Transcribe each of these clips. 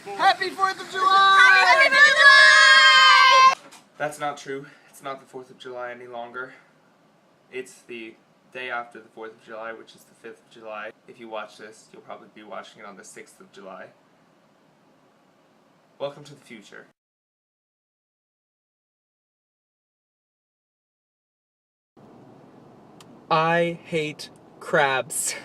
Happy 4th of July! Happy 4th of July! That's not true. It's not the 4th of July any longer. It's the day after the 4th of July, which is the 5th of July. If you watch this, you'll probably be watching it on the 6th of July. Welcome to the future. I hate crabs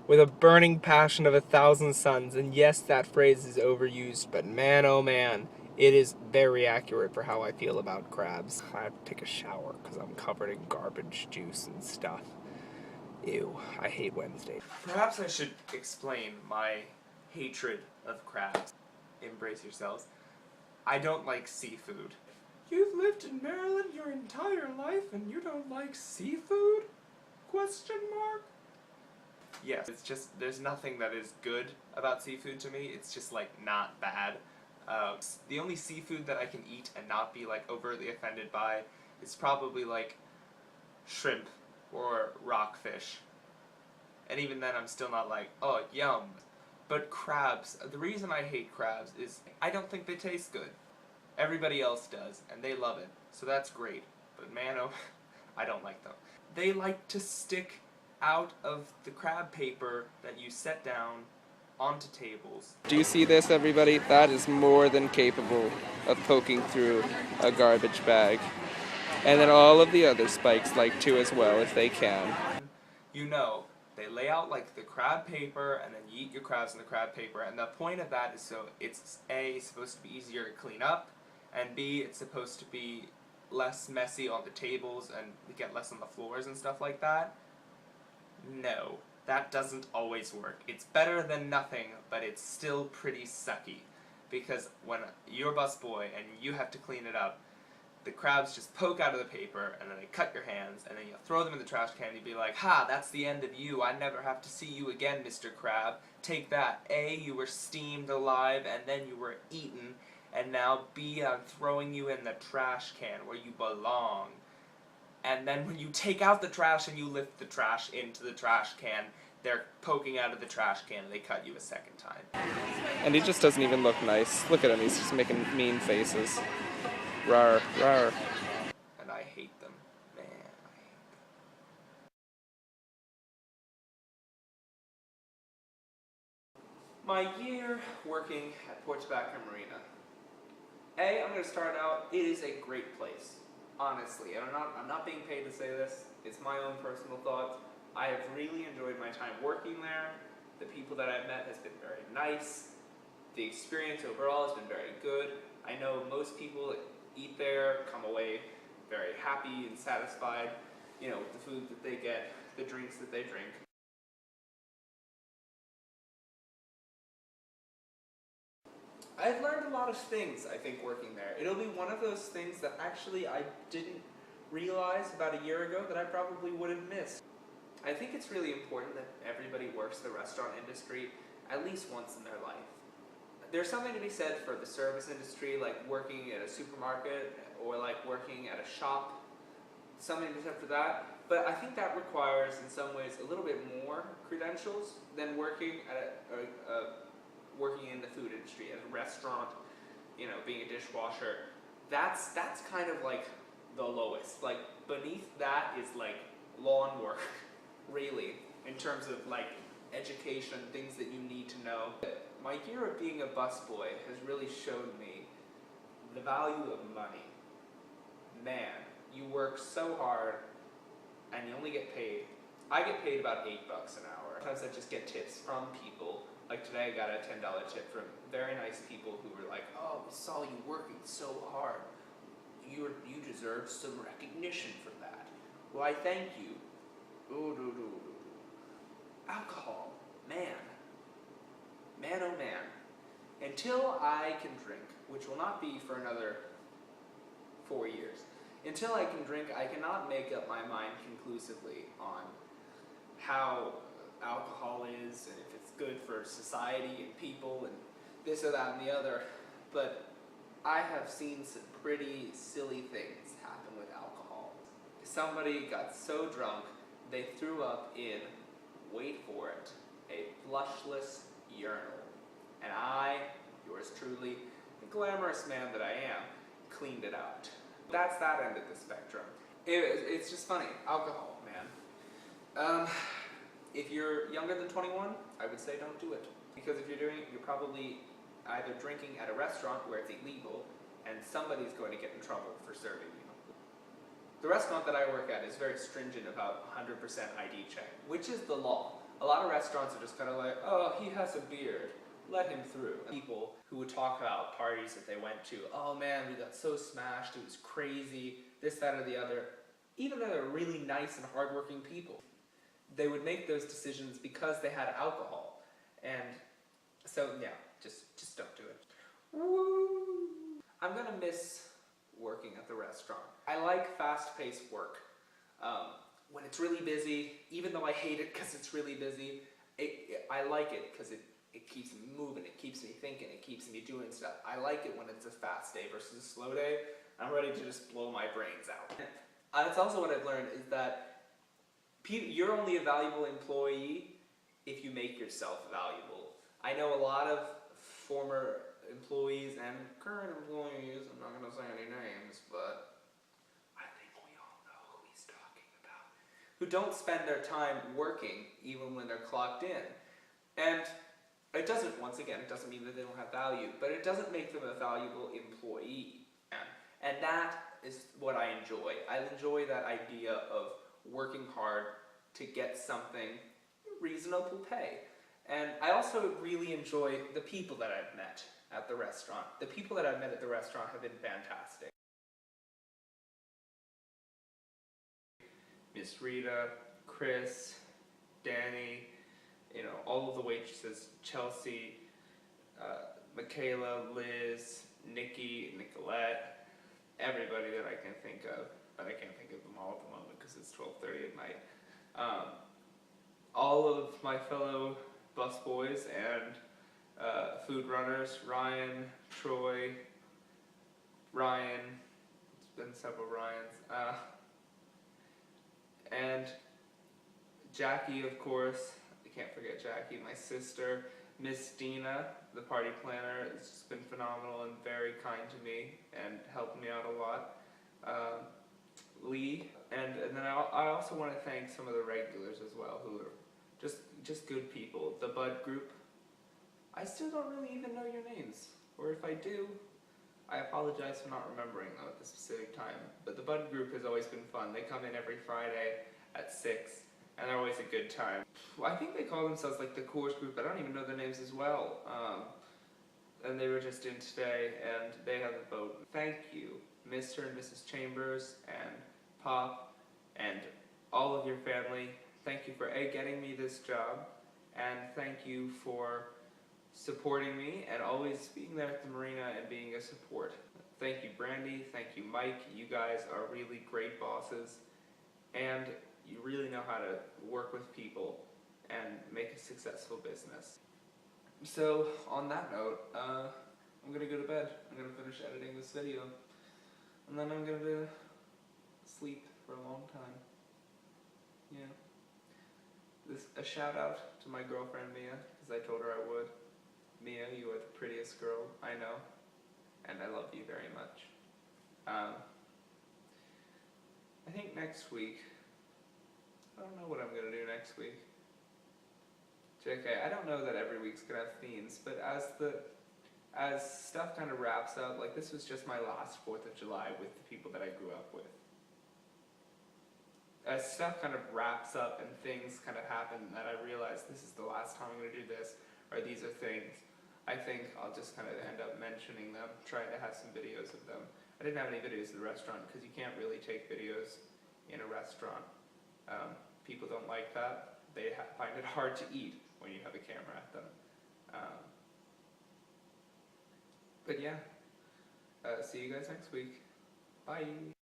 with a burning passion of 1,000 suns, and yes, that phrase is overused, but man oh man, it is very accurate for how I feel about crabs. I have to take a shower because I'm covered in garbage juice and stuff. Ew, I hate Wednesday. Perhaps I should explain my hatred of crabs. Embrace yourselves. I don't like seafood. You've lived in Maryland your entire life and you don't like seafood? Question mark? Yes, it's just, there's nothing that is good about seafood to me. It's just like not bad. The only seafood that I can eat and not be like overtly offended by is probably like shrimp or rockfish. And even then I'm still not like, oh yum. But crabs, the reason I hate crabs is I don't think they taste good. Everybody else does, and they love it, so that's great. But man, oh, I don't like them. They like to stick out of the crab paper that you set down onto tables. Do you see this, everybody? That is more than capable of poking through a garbage bag. And then all of the other spikes like to as well, if they can. You know, they lay out like the crab paper, and then you eat your crabs in the crab paper, and the point of that is so it's A, supposed to be easier to clean up, and B, it's supposed to be less messy on the tables and get less on the floors and stuff like that. No, that doesn't always work. It's better than nothing, but it's still pretty sucky. Because when you're a busboy and you have to clean it up, the crabs just poke out of the paper, and then they cut your hands, and then you throw them in the trash can, and you'd be like, ha, that's the end of you. I never have to see you again, Mr. Crab. Take that. A, you were steamed alive, and then you were eaten, and now B, I'm throwing you in the trash can where you belong. And then when you take out the trash and you lift the trash into the trash can, they're poking out of the trash can and they cut you a second time. And he just doesn't even look nice. Look at him, he's just making mean faces. Rawr, rawr. And I hate them. Man, I hate them. My year working at Port Tobacco Marina. A, I'm going to start out, it is a great place. Honestly, and I'm not being paid to say this, it's my own personal thoughts. I have really enjoyed my time working there. The people that I've met has been very nice. The experience overall has been very good. I know most people that eat there come away very happy and satisfied, you know, with the food that they get, the drinks that they drink. I've learned a lot of things, I think, working there. It'll be one of those things that actually I didn't realize about a year ago that I probably would have missed. I think it's really important that everybody works the restaurant industry at least once in their life. There's something to be said for the service industry, like working at a supermarket or like working at a shop. Something to be said for that. But I think that requires, in some ways, a little bit more credentials than working at working in the food industry, at a restaurant, you know, being a dishwasher. That's kind of like the lowest. Like, beneath that is like lawn work, really, in terms of like education, things that you need to know. My year of being a busboy has really showed me the value of money. Man, you work so hard and you only get paid. I get paid about $8 an hour. Sometimes I just get tips from people. Like today I got a $10 tip from very nice people who were like, oh, we saw you working so hard. You deserve some recognition for that. Why, thank you. Alcohol. Man. Man, oh man. Until I can drink, which will not be for another 4 years, until I can drink, I cannot make up my mind conclusively on how alcohol is and if it's good for society and people and this or that and the other. But I have seen some pretty silly things happen with alcohol. Somebody got so drunk they threw up in, wait for it, a flushless urinal. And I, yours truly, glamorous man that I am, cleaned it out. That's that end of the spectrum. It's just funny. Alcohol, man. If you're younger than 21, I would say don't do it. Because if you're doing it, you're probably either drinking at a restaurant where it's illegal, and somebody's going to get in trouble for serving you. The restaurant that I work at is very stringent about 100% ID check, which is the law. A lot of restaurants are just kind of like, oh, he has a beard, let him through. People who would talk about parties that they went to, oh man, we got so smashed, it was crazy, this, that, or the other. Even though they're really nice and hardworking people, they would make those decisions because they had alcohol. And so, yeah, just don't do it. Woo! I'm gonna miss working at the restaurant. I like fast-paced work. When it's really busy, even though I hate it because it's really busy, I like it because it keeps me moving, it keeps me thinking, it keeps me doing stuff. I like it when it's a fast day versus a slow day. I'm ready to just blow my brains out. That's also what I've learned is that you're only a valuable employee if you make yourself valuable. I know a lot of former employees and current employees, I'm not going to say any names, but I think we all know who he's talking about, who don't spend their time working even when they're clocked in. And it doesn't, once again, it doesn't mean that they don't have value, but it doesn't make them a valuable employee. And that is what I enjoy. I enjoy that idea of working hard to get something reasonable pay. And I also really enjoy the people that I've met at the restaurant. The people that I've met at the restaurant have been fantastic. Miss Rita, Chris, Danny, you know, all of the waitresses, Chelsea, Michaela, Liz, Nikki, Nicolette, everybody that I can think of, but I can't think of them all at the moment because it's 12:30 at night. All of my fellow busboys and food runners, Ryan, Troy, Ryan, it's been several Ryans, and Jackie, of course, I can't forget Jackie, my sister, Miss Dina, the party planner, has just been phenomenal and very kind to me and helped me out a lot. Lee, and then I also want to thank some of the regulars as well, who are just good people. The Bud group, I still don't really even know your names, or if I do, I apologize for not remembering them at this specific time. But the Bud group has always been fun. They come in every Friday at 6, and they're always a good time. I think they call themselves like the Coors group, but I don't even know their names as well. And they were just in today, and they have a vote. Thank you, Mr. and Mrs. Chambers, and Pop, and all of your family. Thank you for getting me this job, and thank you for supporting me and always being there at the marina and being a support. Thank you, Brandy. Thank you, Mike. You guys are really great bosses, and you really know how to work with people and make a successful business. So, on that note, I'm gonna go to bed. I'm gonna finish editing this video, and then I'm gonna sleep for a long time. Yeah. A shout out to my girlfriend Mia, because I told her I would. Mia, you are the prettiest girl I know, and I love you very much. I think next week, I don't know what I'm gonna do next week. JK, I don't know that every week's gonna have themes, but as stuff kind of wraps up, like this was just my last 4th of July with the people that I grew up with. As stuff kind of wraps up and things kind of happen that I realize this is the last time I'm going to do this, or these are things, I think I'll just kind of end up mentioning them, trying to have some videos of them. I didn't have any videos of the restaurant because you can't really take videos in a restaurant. People don't like that. They find it hard to eat when you have a camera at them. But yeah, see you guys next week. Bye.